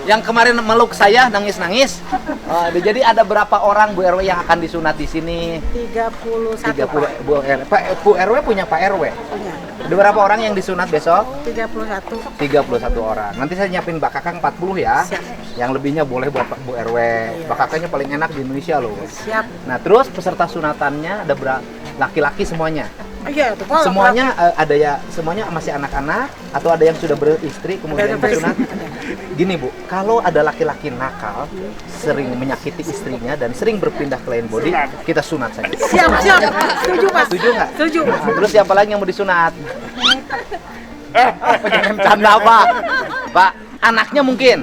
yang kemarin meluk saya nangis-nangis. Jadi ada berapa orang Bu RW yang akan disunat di sini? 31. Bu RW punya Pak RW? Punya. Ada berapa orang yang disunat besok? 31. 31 orang. Nanti saya nyiapin Mbak Kakang 40 ya. Siap. Yang lebihnya boleh buat Bu RW. Mbak Kakangnya paling enak di Indonesia loh. Siap. Nah, terus peserta sunatannya ada berapa? Laki-laki semuanya. Iya, tuh Pak. Semuanya ada ya, semuanya masih anak-anak atau ada yang sudah beristri kemudian disunat? Gini Bu, kalau ada laki-laki nakal, sering menyakiti istrinya dan sering berpindah ke lain body, kita sunat saja. Siap. Setuju Pak. Setuju nggak? Setuju. Terus siapa lagi yang mau disunat? Jangan canda Pak. Pak, anaknya mungkin.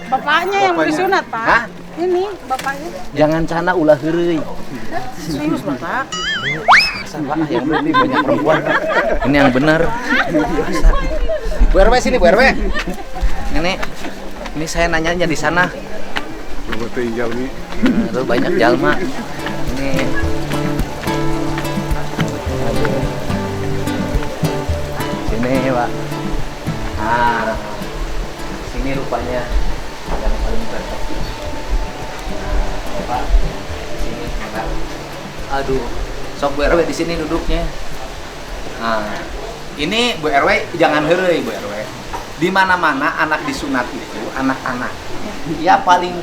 Bapaknya yang mau disunat Pak. Hah? Ini bapaknya. Jangan canda ulah heureuy. Serius Bapak. Pak, yang berarti banyak perempuan. Ini yang benar. Bu RW sini, Bu RW. Ini saya nanyanya di sana. Tuh banyak jalma. Ini. Aduh. Sini, Pak. Nah, sini rupanya yang paling cocok. Nah, Pak. Sini, Pak. Aduh. Sok Bu RW di sini duduknya. Nah, ini Bu RW jangan heureuy Bu RW. Di mana-mana anak disunat itu anak-anak. Ya paling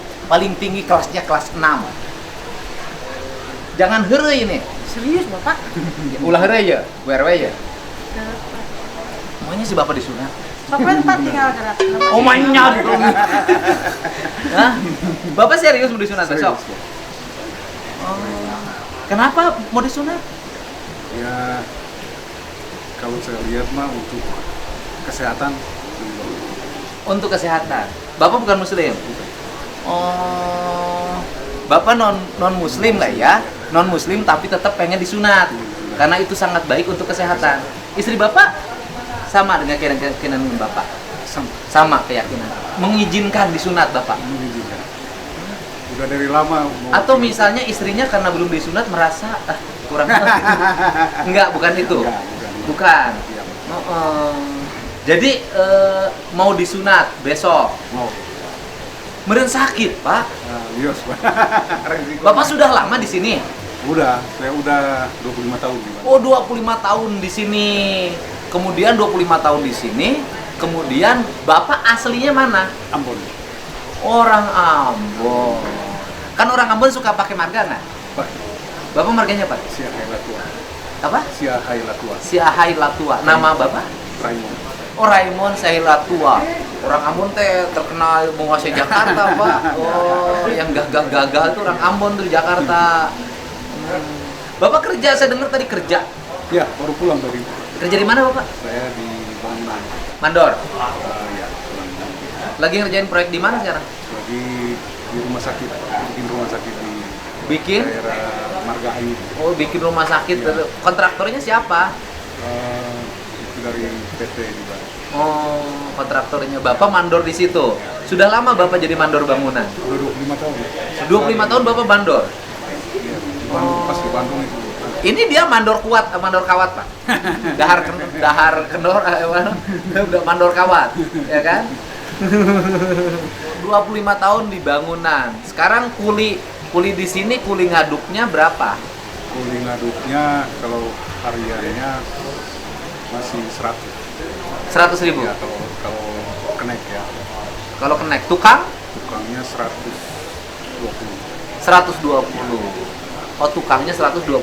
tinggi kelasnya kelas 6. Jangan heureuy ini. Serius Bapak? Ulah heureuy ya, Bu RW ya. Maunya si Bapak disunat. Bapak tempat tinggal gerak. Oh mainnya dong. Hah? Bapak serius mau disunat besok? Oh. Kenapa mau disunat? Ya, kalau saya lihat mah untuk kesehatan. Untuk kesehatan. Bapak bukan muslim? Oh. Bapak non muslim lah ya. Non muslim tapi tetap pengen disunat. Karena itu sangat baik untuk kesehatan. Istri Bapak sama dengan keyakinan Bapak? Sama keyakinan. Mengizinkan disunat Bapak? Mengizinkan. Udah dari lama. Atau misalnya istrinya karena belum disunat merasa kurang. Enggak, bukan itu. Bukan. Jadi mau disunat besok. Mau. Meren sakit, Pak. Yes, Pak. Bapak sudah lama di sini? Saya udah 25 tahun. Oh, 25 tahun di sini. Kemudian 25 tahun di sini. Kemudian Bapak aslinya mana? Ambon. Orang Ambon. Kan orang Ambon suka pakai marga nggak? Pak. Bapak marganya apa? Siahai Latua. Apa? Siahai Latua. Siahai Latua. Nama Bapak? Raymond. Oh, Raymond Sailatua. Orang Ambon teh terkenal menguasai Jakarta, Pak. Oh, yang gagah-gagah tuh orang Ambon tuh di Jakarta. Bapak kerja, saya dengar tadi kerja. Ya, baru pulang dari. Kerja di mana, Bapak? Saya di bangunan. Mandor. Ya, pulang. Lagi ngerjain proyek di mana sekarang? Lagi di rumah sakit, bikin rumah sakit di Bikin? daerah Margahayu. Oh, bikin rumah sakit. Ya. Kontraktornya siapa? Itu dari PT juga. Oh, kontraktornya Bapak mandor di situ. Sudah lama Bapak jadi mandor bangunan? Udah 25 tahun. 25 tahun Bapak mandor? Ya, di Bandung, pas di Bandung itu. Ini dia mandor kuat, mandor kawat, Pak. Dahar kendor, mandor kawat, ya kan? 25 tahun di bangunan. Sekarang kuli di sini kuli ngaduknya berapa? Kuli ngaduknya kalau hariannya masih 100. 100.000. Ya, kalau kenek ya. Kalau kenek tukangnya Tukangnya 120. 120. Oh, tukangnya 120.000.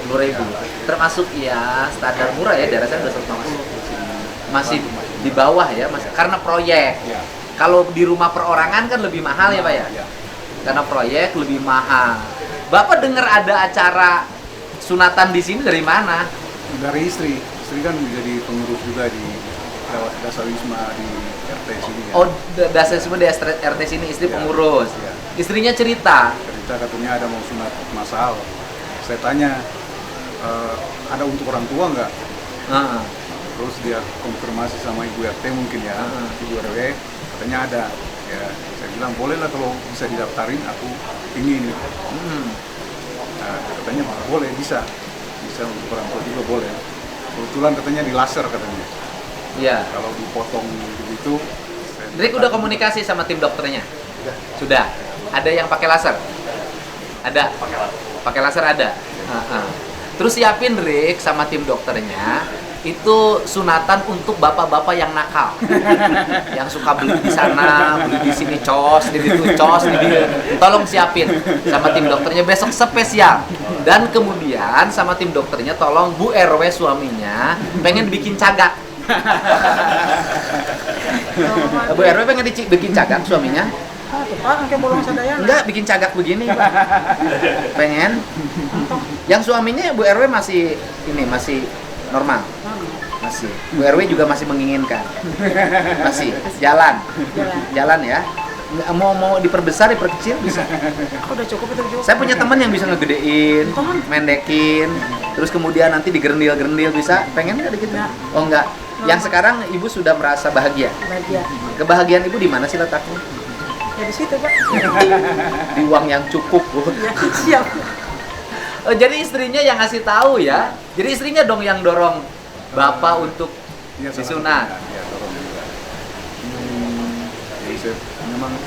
Termasuk ya standar murah ya, daerah saya udah termasuk. Masih di bawah ya, Mas. Karena proyek. Ya. Kalau di rumah perorangan kan lebih mahal ya, Pak ya? Ya. Karena proyek lebih mahal. Bapak dengar ada acara sunatan di sini dari mana? Dari istri. Istri kan jadi pengurus juga di Dasawisma di RT sini ya. Oh, Dasawisma di RT sini istri Ya. pengurus. Ya. Istrinya cerita. Cerita katanya ada mau sunat masal. Saya tanya, ada untuk orang tua nggak? Heeh. Terus dia konfirmasi sama Ibu RT mungkin ya, Ibu RW, katanya ada. Ya, saya bilang boleh lah kalau bisa didaftarin, aku ingin. Nah, katanya boleh, bisa untuk orang tua juga boleh. Kebetulan katanya di laser katanya. Iya. Kalau dipotong begitu, saya Rick udah komunikasi sama tim dokternya? Sudah. Ada yang pakai laser? Ada. Pakai laser ada. Terus siapin Rick sama tim dokternya itu sunatan untuk bapak-bapak yang nakal, yang suka beli di sana, beli di sini cos, di situ cos, di tolong siapin sama tim dokternya besok spesial. Dan kemudian sama tim dokternya tolong Bu RW suaminya pengen bikin cagak. Bu RW pengen bikin cagak suaminya? Tuh Pak, angke bolong sadayana. Enggak, bikin cagak begini. Pengen. Yang suaminya Bu RW masih normal. Masih. Bu RW juga masih menginginkan. Masih jalan ya. Mau diperbesar, diperkecil bisa. Aku udah cukup itu juga. Saya punya teman yang bisa ngegedein, mendekin, terus kemudian nanti digerendil bisa. Pengen nggak gitu? Oh enggak. Yang sekarang ibu sudah merasa bahagia. Bahagia. Kebahagiaan ibu di mana sih letaknya? Ya di situ Pak. Di uang yang cukup, Bu. Ya, siap. Oh, jadi istrinya yang ngasih tahu ya. Jadi istrinya dong yang dorong Bapak untuk disunat. Iya, dorong juga. Jadi saya memang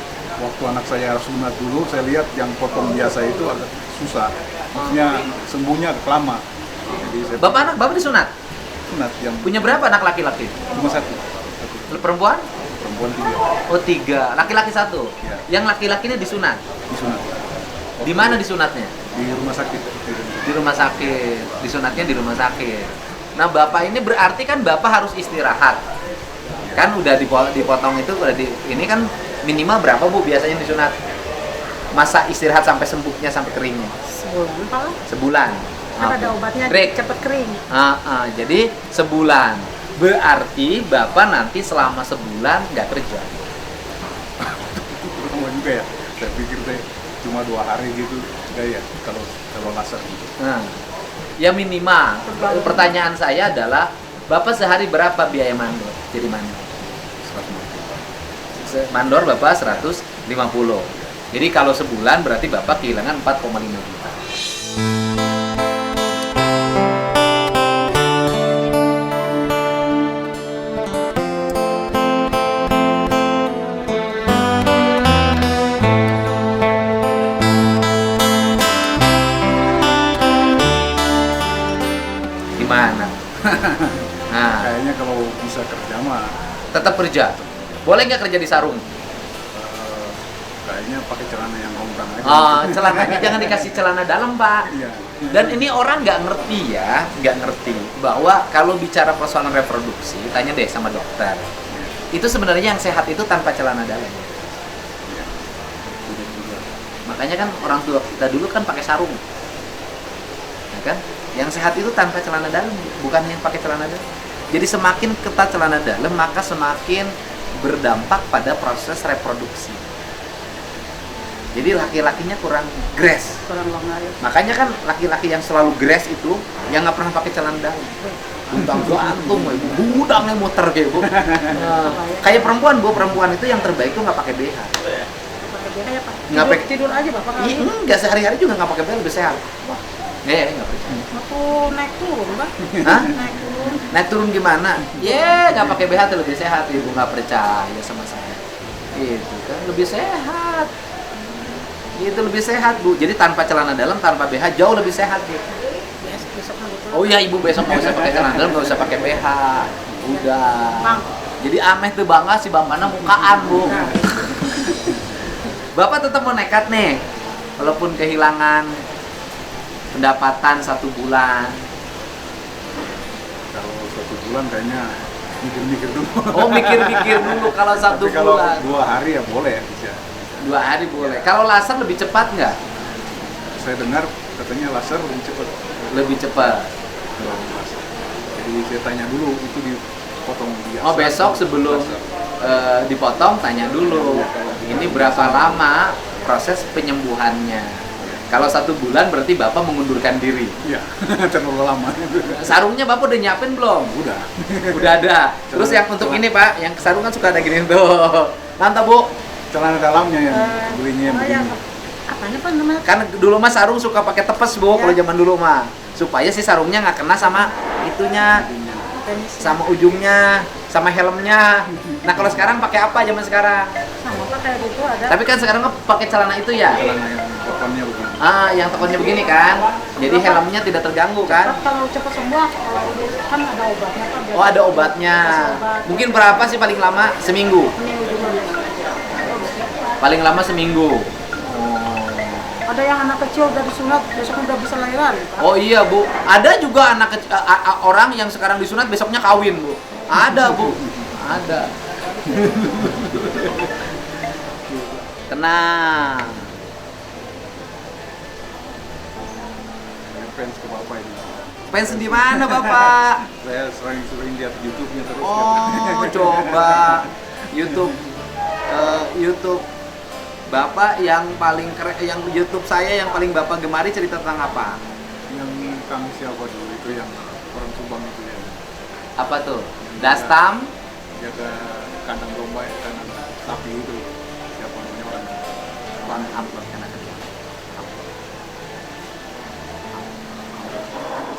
waktu anak saya sunat dulu, saya lihat yang potong biasa itu agak susah. Maksudnya sembuhnya agak lama. Jadi saya Bapak disunat? sunat yang Punya berapa anak laki-laki? cuma satu. Perempuan? Perempuan 3 Oh 3, laki-laki 1. Iya. Yang laki-lakinya disunat. disunat. Di mana disunatnya? Di rumah sakit. Di rumah sakit. Disunatnya di rumah sakit. Nah, Bapak ini berarti kan Bapak harus istirahat. Kan udah dipotong itu ini kan minimal berapa Bu biasanya disunat? Masa istirahat sampai sembuhnya sampai keringnya? Sebulan Pak. Sebulan. Kan ada obatnya Rick. cepet kering. Jadi sebulan. Berarti Bapak nanti selama sebulan nggak kerja. Lama juga ya. Saya pikir deh cuma 2 hari gitu. Enggak ya kalau laser gitu. Nah, ya minimal. Pertanyaan saya adalah, Bapak sehari berapa biaya mandor? Jadi mandor. 150. Mandor Bapak 150. Jadi kalau sebulan berarti Bapak kehilangan 4,5 juta. Gimana? Nah, Kayaknya kalau bisa kerja mah tetap kerja. Boleh nggak kerja di sarung? kayaknya pakai celana yang rongkrang aja. Celananya jangan dikasih celana dalam, Pak. Iya. Dan ini orang nggak ngerti bahwa kalau bicara persoalan reproduksi, tanya deh sama dokter. Itu sebenarnya yang sehat itu tanpa celana dalam. Makanya kan orang tua kita dulu kan pakai sarung, ya kan? Yang sehat itu tanpa celana dalam, bukan yang pakai celana dalam. Jadi semakin ketat celana dalam, maka semakin berdampak pada proses reproduksi. Jadi laki-lakinya kurang grace. Kurang longgar ya. Makanya kan laki-laki yang selalu grace itu yang nggak pernah pakai celana dalam. Bundang gantung, ibu, budangnya muter kayak bu. Kayak perempuan itu yang terbaik tuh nggak pakai BH. Pakai BH ya Pak. Nggak pakai Tidur aja Bapak kali. Iya, enggak sehari-hari juga nggak pakai BH lebih sehat. Nggak percaya. Waktu naik turun Pak. Hah? Naik turun. Naik turun gimana? Nggak pakai BH tuh lebih sehat. Ibu nggak percaya sama saya. Itu kan lebih sehat. Itu lebih sehat bu. Jadi tanpa celana dalam, tanpa BH jauh lebih sehat bu. Besok gitu. Oh iya ibu besok nggak usah pakai celana dalam, nggak usah pakai BH. Udah. Bang. Jadi ameh tuh bangga si Bang Mana mukaan bu. Bapak tetap mau nekat nih, walaupun kehilangan pendapatan 1 bulan. Kalau 1 bulan kayaknya mikir-mikir dulu. Oh mikir-mikir dulu kalau 1 Tapi kalau bulan. 2 hari ya boleh bisa. 2 hari boleh. Kalau laser lebih cepat nggak? Saya dengar katanya laser lebih cepat. Lebih cepat. Kalau laser. Jadi saya tanya dulu itu dipotong biasa. Oh besok sebelum dipotong tanya dulu. Ini berapa lama proses penyembuhannya? Kalau 1 bulan berarti Bapak mengundurkan diri. Iya, terlalu lama. Sarungnya Bapak udah nyiapin belum? Udah. Udah ada. Terus yang untuk ini Pak, yang sarung kan suka ada gini tuh. Mantap Bu. Celana dalamnya yang belinya yang begini. Apanya Pak namanya? Kan dulu mah sarung suka pakai tepes Bu, kalau zaman dulu mah. Supaya si sarungnya nggak kena sama itunya, sama ujungnya. sama helmnya. Nah kalau sekarang pakai apa zaman sekarang? Sama Pak kayak gitu ada. Tapi kan sekarang kan pakai celana itu ya. Celana yang potonnya begini. Ah, yang tokonya begini kan. Jadi helmnya tidak terganggu kan? Pak, kalau cepat sembuh, kalau kan ada obatnya Pak. Oh ada obatnya. Mungkin berapa sih paling lama? Seminggu. Seminggu juga. Paling lama seminggu. Ada yang anak kecil udah disunat, besok udah bisa lahiran Pak. Oh iya Bu, ada juga anak orang yang sekarang disunat besoknya kawin Bu. Ada Bu, ada. Tenang. Saya fans ke Bapak ini. Fans di mana Bapak? Saya sering lihat YouTube-nya terus. Oh coba YouTube, YouTube Bapak yang paling keren, yang YouTube saya yang paling Bapak gemari cerita tentang apa? Yang kang siapa dulu itu yang orang Subang itu ya. Apa tuh? Dastam? Jaga kandang domba ya, kandang sapi itu. Siapa namanya orang? Bang Upload kan akan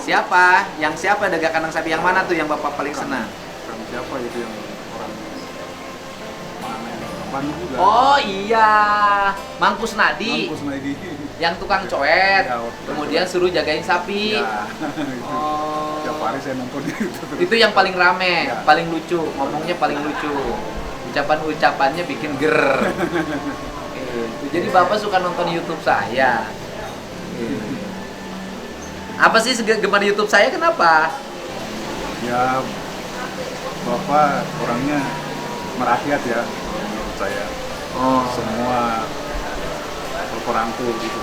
Siapa? Yang siapa dagang kandang sapi yang mana tuh yang Bapak paling senang? Kang siapa itu yang orang mana yang Bandung juga. Oh iya, Mangkus Nadi. Mampus Naidi. Yang tukang coet. Ya, Kemudian suruh jagain sapi. Ya, itu. Oh. Tiap hari saya nonton itu. Itu yang paling rame, Ya. paling lucu, ngomongnya paling lucu. Ucapan-ucapannya bikin ger. Gitu. Jadi Bapak suka nonton YouTube saya. Gitu. Apa sih gemar YouTube saya kenapa? Ya, Bapak orangnya merakyat ya, kalau menurut saya. Oh. Semua berperangkul gitu.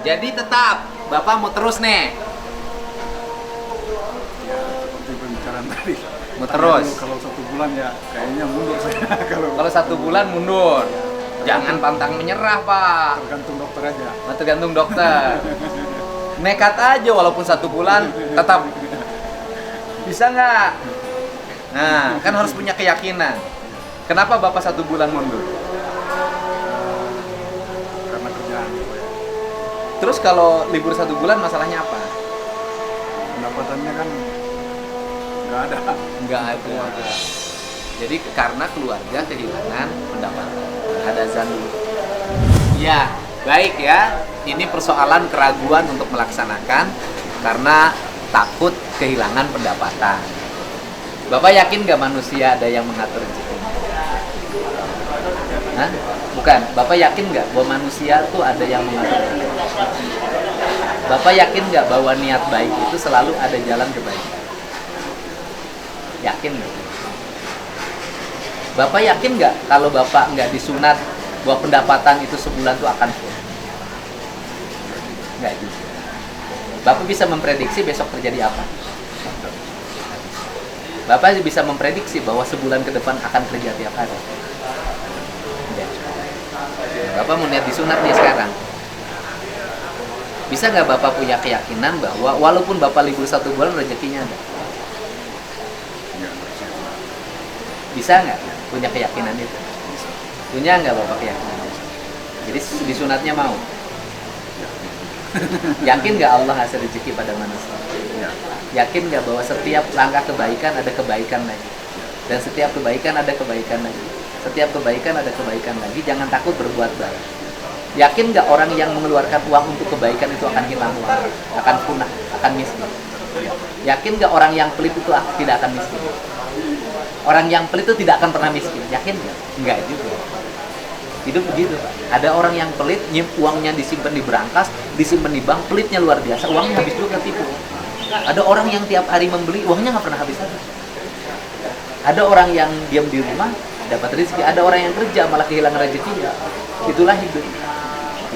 Jadi tetap Bapak mau terus nih. Ya, seperti pembicaraan tadi. Mau terus? Kalau 1 bulan ya kayaknya mundur saya. Kalau 1 bulan mundur. Jangan pantang menyerah, Pak. Tergantung dokter aja. Nah, tergantung dokter. Nekat aja walaupun 1 bulan tetap bisa nggak? Nah, kan harus punya keyakinan. Kenapa Bapak 1 bulan mundur? Karena kerjaan. Terus kalau libur 1 bulan masalahnya apa? Pendapatannya kan nggak ada. Nggak ada. Jadi karena keluarga kehilangan pendapatan. Ada zandu. Ya, baik ya. Ini persoalan keraguan untuk melaksanakan karena takut kehilangan pendapatan. Bapak yakin nggak manusia ada yang mengatur rezeki? Hah? Bukan. Bapak yakin nggak bahwa manusia tuh ada yang mengatur rezeki? Bapak yakin nggak bahwa niat baik itu selalu ada jalan kebaikan? Yakin nggak? Bapak yakin nggak kalau Bapak nggak disunat bahwa pendapatan itu sebulan tuh akan full? Nggak juga. Bapak bisa memprediksi besok terjadi apa? Bapak bisa memprediksi bahwa sebulan ke depan akan terjadi apa? Tidak. Bapak mau niat disunat nih sekarang. Bisa nggak Bapak punya keyakinan bahwa walaupun Bapak libur 1 bulan rezekinya ada? Bisa nggak punya keyakinan itu? Punya nggak Bapak keyakinan itu? Jadi disunatnya mau? Yakin nggak Allah ngasih rezeki pada manusia? Yakin nggak bahwa setiap langkah kebaikan ada kebaikan lagi? Dan setiap kebaikan ada kebaikan lagi? Setiap kebaikan ada kebaikan lagi. Jangan takut berbuat baik. Yakin nggak orang yang mengeluarkan uang untuk kebaikan itu akan hilang uang, akan punah, akan miskin? Yakin nggak orang yang pelit itu tidak akan miskin? Orang yang pelit itu tidak akan pernah miskin. Yakin nggak? Enggak juga. Hidup begitu, Pak. Ada orang yang pelit, uangnya disimpan di berangkas, disimpan di bank, pelitnya luar biasa, uangnya habis juga tipu. Ada orang yang tiap hari membeli, uangnya nggak pernah habis-habis. Ada orang yang diam di rumah, dapat rezeki. Ada orang yang kerja, malah kehilangan rezekinya. Itulah hidup.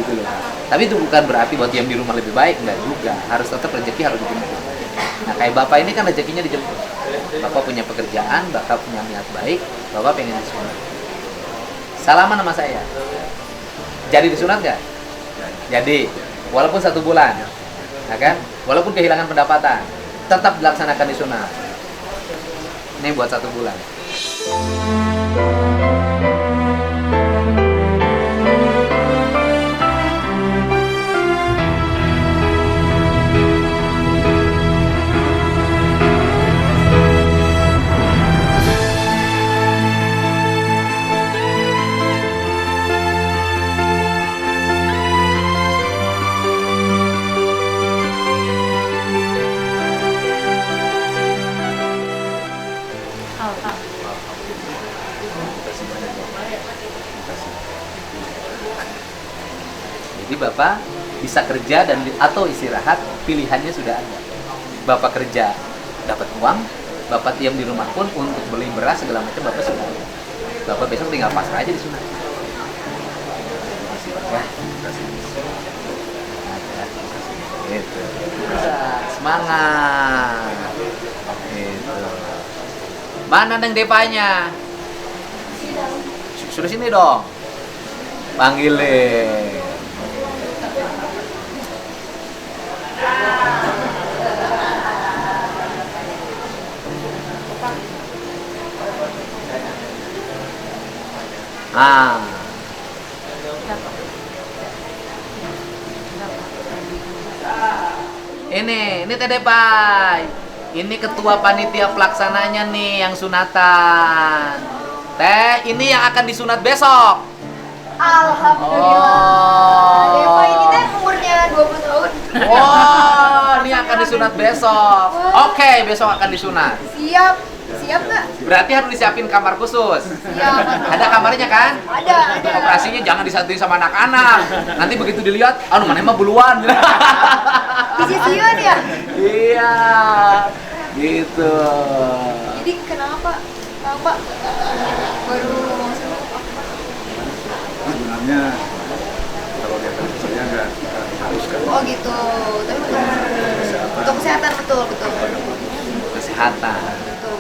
Gitu loh. Tapi itu bukan berarti buat diam di rumah lebih baik, enggak juga. Harus tetap rezeki harus dijemput. Nah, kayak Bapak ini kan rezekinya dijemput. Bapak punya pekerjaan, Bapak punya niat baik, Bapak pengen disunat. Salaman sama saya. Jadi disunat nggak? Jadi, walaupun 1 bulan, ya kan? Walaupun kehilangan pendapatan, tetap dilaksanakan disunat. Ini buat 1 bulan. bisa kerja atau istirahat, pilihannya sudah ada. Bapak kerja dapat uang, bapak diam di rumah pun untuk beli beras segala macam bapak sudah ada. Bapak besok tinggal pasrah aja disunat. Ya. Gitu. Semangat. Gitu. Mana Neng Depanya? Suruh sini dong. Panggilin. Ah. Ini Teh Depai. Ini ketua panitia pelaksananya nih yang sunatan. Teh, ini yang akan disunat besok. Alhamdulillah. Depa ini teh umurnya 20 tahun. Wah, ini akan disunat besok. Oke, besok akan disunat. Siap. Siap nggak? Berarti harus disiapin kamar khusus. Siap. Ada kamarnya kan? Ada. Operasinya jangan disatuin sama anak-anak. Nanti begitu dilihat, anu mana emang buluan. Disisian ya? Iya. Gitu. Jadi kenapa? Bapak baru mau sunat? Sebenarnya kalau dia kan saya nggak haruskan. Oh gitu. Tapi untuk kesehatan betul. Kesehatan. Betul.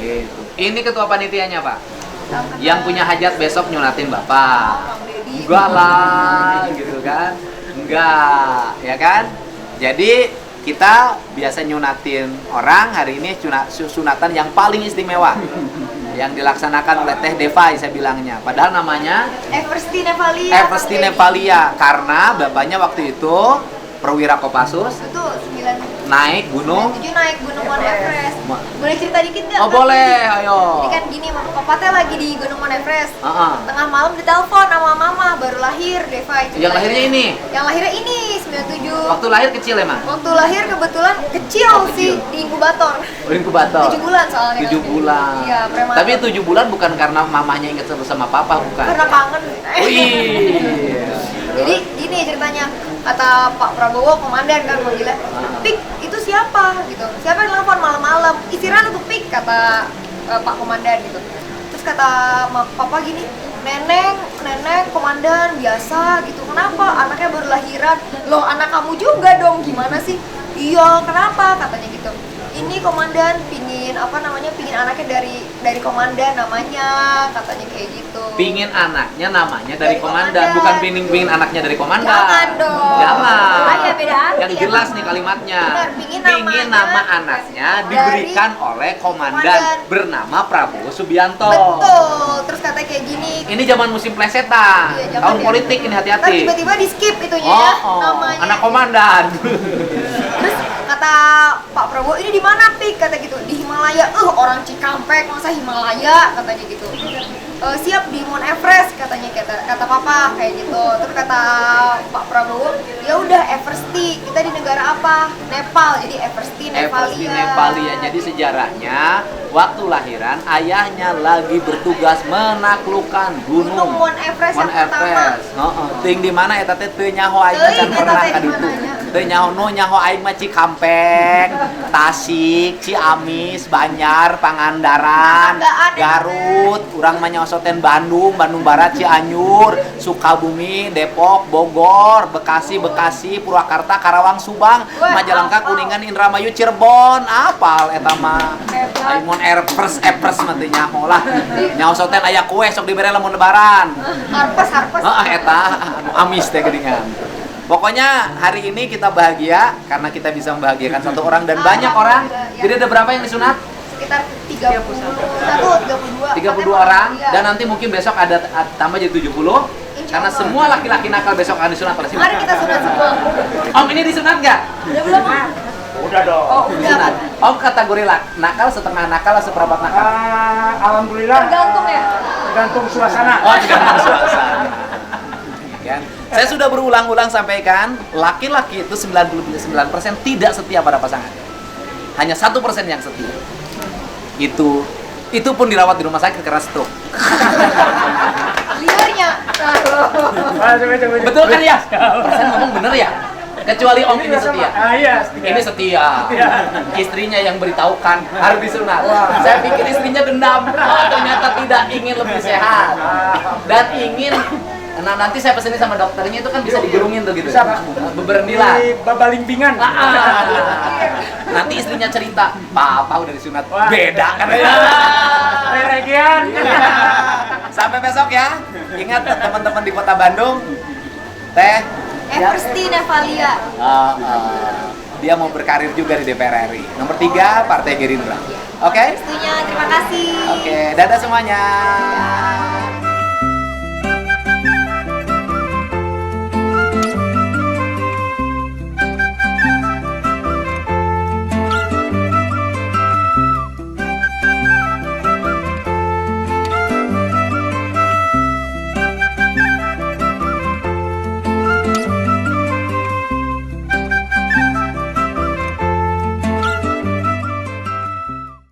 Gitu. Ini ketua panitianya, Pak. Sama Yang punya hajat besok nyunatin Bapak. Bang Deddy. Enggak lah, gitu kan? Enggak, ya kan? Jadi kita biasa nyunatin orang, hari ini sunatan yang paling istimewa yang dilaksanakan oleh Teh Devai, saya bilangnya. Padahal namanya Eversti Nevalia. Eversti Nevalia, karena bapaknya waktu itu perwira Kopassus, Itu 9 naik gunung. 7 naik Gunung Mount Everest. Boleh cerita dikit nggak? Oh boleh, ayo. Jadi kan gini, papa teh lagi di Gunung Mount Everest. Heeh. Tengah malam ditelepon sama mama, baru lahir Devai. Yang lahirnya ini? Yang lahirnya ini 97. Waktu lahir kecil emang? Waktu lahir kebetulan kecil Oh, sih kecil. di inkubator. Oh, inkubator. 7 bulan soalnya. 7 bulan. Iya, prematur. Tapi 7 bulan bukan karena mamanya ingat terus sama papa, bukan? Karena kangen. Oh iya. Jadi gini ceritanya, kata Pak Prabowo komandan kan manggilnya, Pik itu siapa gitu, siapa yang telepon malam-malam, istirahat untuk Pik kata Pak komandan gitu. Terus kata papa gini, neneng komandan biasa gitu, kenapa anaknya baru lahiran, loh anak kamu juga dong, gimana sih? Iya kenapa katanya gitu, ini komandan pingin anaknya dari komandan namanya, katanya kayak gitu. Pingin anaknya namanya dari Dari komandan, komandan. bukan pingin anaknya dari komandan. Jangan dong. Jangan. Bahaya, beda arti Yang jelas nih kalimatnya. Benar, pingin nama anaknya dari diberikan oleh komandan komandan. bernama Prabowo Subianto. Betul, terus katanya kayak gini. Ini zaman musim plesetan, Iya, zaman tahun dia. politik ini Ntar hati-hati. tiba-tiba di skip itunya ya, namanya. Anak komandan. Terus kata Pak Prabowo, ini di mana Pik? Kata gitu, di Himalaya. Orang Cikampek masa Himalaya katanya gitu. Siap di Mount Everest katanya, kata papa kayak gitu. Terus kata Pak Prabowo, ya udah Eversti, kita di negara apa? Nepal, jadi Eversti Eversti Nevalia. Nevalia. Jadi sejarahnya waktu lahiran ayahnya lagi bertugas menaklukkan gunung Mount Everest Mount yang pertama. Everest. Heeh. Ting di mana eta teh teu nyaho aing Teuing can eta pernah teh ka ditu. dimananya. Teu nyaho aing mah Cikampek, Tasik, Ciamis, Banjar, Pangandaran, Pangandaran, Garut, urang mah nyosoten Bandung Barat, Cianjur, Sukabumi, Depok, Bogor, Bekasi, Purwakarta, Karawang, Subang, Wah, Majalengka, hafal. Kuningan, Indramayu, Cirebon. Apal eta mah. Hebat. Ai mun Everest mah teu nyaho lah. Nyaosoten aya kue sok dibere lamun lebaran. Harpes. Heeh eta anu amis teh geuningan. Pokoknya hari ini kita bahagia karena kita bisa membahagiakan satu orang dan banyak orang. Alhamdulillah, ya. Jadi ada berapa yang disunat? Sekitar 32 32 orang Iya. dan nanti mungkin besok ada tambah jadi 70 Insya karena Allah. semua laki-laki nakal besok akan disunat oleh si Mari kita sunat semua. Om ini disunat nggak? Udah belum? Om? Udah dong. Oh, udah. Disunat. Om kategori nakal, setengah nakal, atau seperempat nakal? Alhamdulillah. Tergantung ya. Tergantung suasana. Oh, tergantung suasana. Kan? Saya sudah berulang-ulang sampaikan, laki-laki itu 99% tidak setia pada pasangannya. Hanya 1% yang setia. Itu pun dirawat di rumah sakit karena stroke. Liurnya Betul kan ya? Persen ngomong bener ya? Kecuali Om ini setia. Iya. Ini setia. Istrinya yang beritahukan harus disunat. Saya pikir istrinya dendam. Oh, ternyata tidak, ingin lebih sehat. Dan ingin, nah nanti saya pesenin sama dokternya itu kan bisa digerungin tuh gitu. Bisa, Pak. Bebernilan. Di babalingbingan. Nanti istrinya cerita, Papa udah disunat. Wah. Beda kan ya. Regian. Sampai besok ya. Ingat teman-teman di Kota Bandung. Teh Eversti Nevalia. dia mau berkarir juga di DPR RI. Nomor 3, Partai Gerindra. Oke? Restunya, terima kasih. Oke, dadah semuanya.